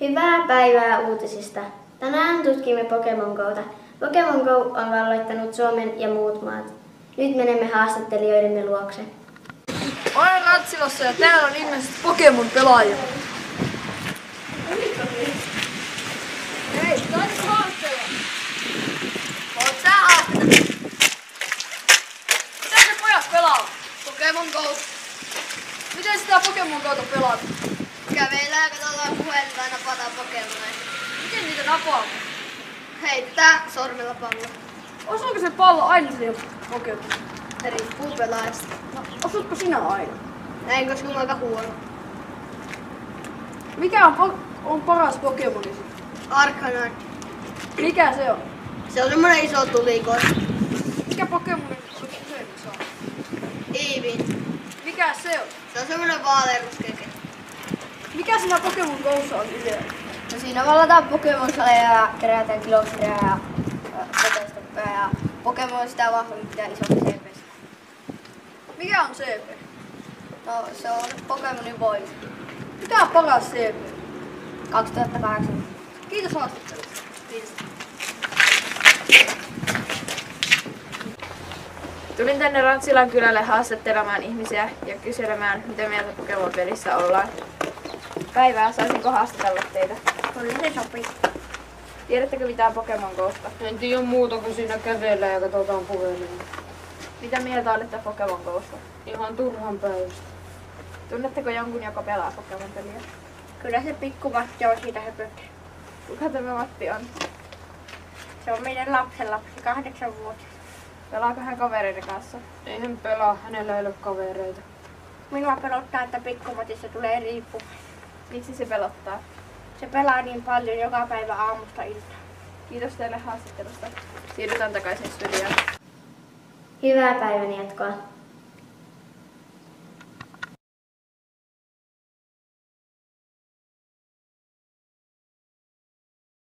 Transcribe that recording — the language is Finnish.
Hyvää päivää uutisista. Tänään tutkimme Pokemon Gota. Pokemon Go on valloittanut Suomen ja muut maat. Nyt menemme haastattelijoidemme luokse. Olen Ratsilassa ja täällä on ilmeisesti Pokemon-pelaajia. Hei, taisi haastella. Oot sä haastella? Mitä se pojat pelaa? Pokemon Go. Miten sitä Pokemon Gota pelaat? Kävellään, katsotaan puhelinta ja napataan Pokemoneja. Miten niitä napaa? Heittää sormella pallo. Osuuko se pallo aina siihen Pokemon? Riippuu pelaajasta. No, osuutko sinä aina? Näin, koska mä oon aika huono. Mikä on paras Pokemoni sitten? Arcanine. Mikä se on? Se on semmonen iso tulikoira. Mikä Pokemoni usein saa? Eevin. Mikä se on? Se on semmonen vaaleanruskeke. Mikä siinä Pokemon Gossa on idea? No siinä vallataan Pokemon-saleja ja kerätään kiloksia ja Pokestoppeja ja Pokemon sitä vahvempi ja isompi CP. Mikä on CP? No se on Pokemonin voima. Mikä on paras CP? 2008. Kiitos haastattelusta. Kiitos. Tulin tänne Rantsilan kylälle haastattelemaan ihmisiä ja kyselemään, mitä mieltä Pokemon-pelissä ollaan. Päivää, saisinko haastatella teitä? Kyllä se sopii. Tiedättekö mitään Pokemon Gosta? En tiedä muuta kuin siinä kävellään ja katsotaan puhelimia. Mitä mieltä olette Pokemon Gosta? Ihan turhan päivästä. Tunnetteko jonkun, joka pelaa Pokemon-peliä? Kyllä se pikku Matti on siitä höpötti. Kuka tämä Matti on? Se on meidän lapsenlapsi, 8-vuotias. Pelaako hän kavereiden kanssa? Ei hän pelaa, hänellä ei ole kavereita. Minua pelottaa, että pikku Matista tulee riippuva. Miksi se pelottaa? Se pelaa niin paljon joka päivä aamusta iltaan. Kiitos teille haastattelusta. Siirrytään takaisin studioon. Hyvää päivän jatkoa.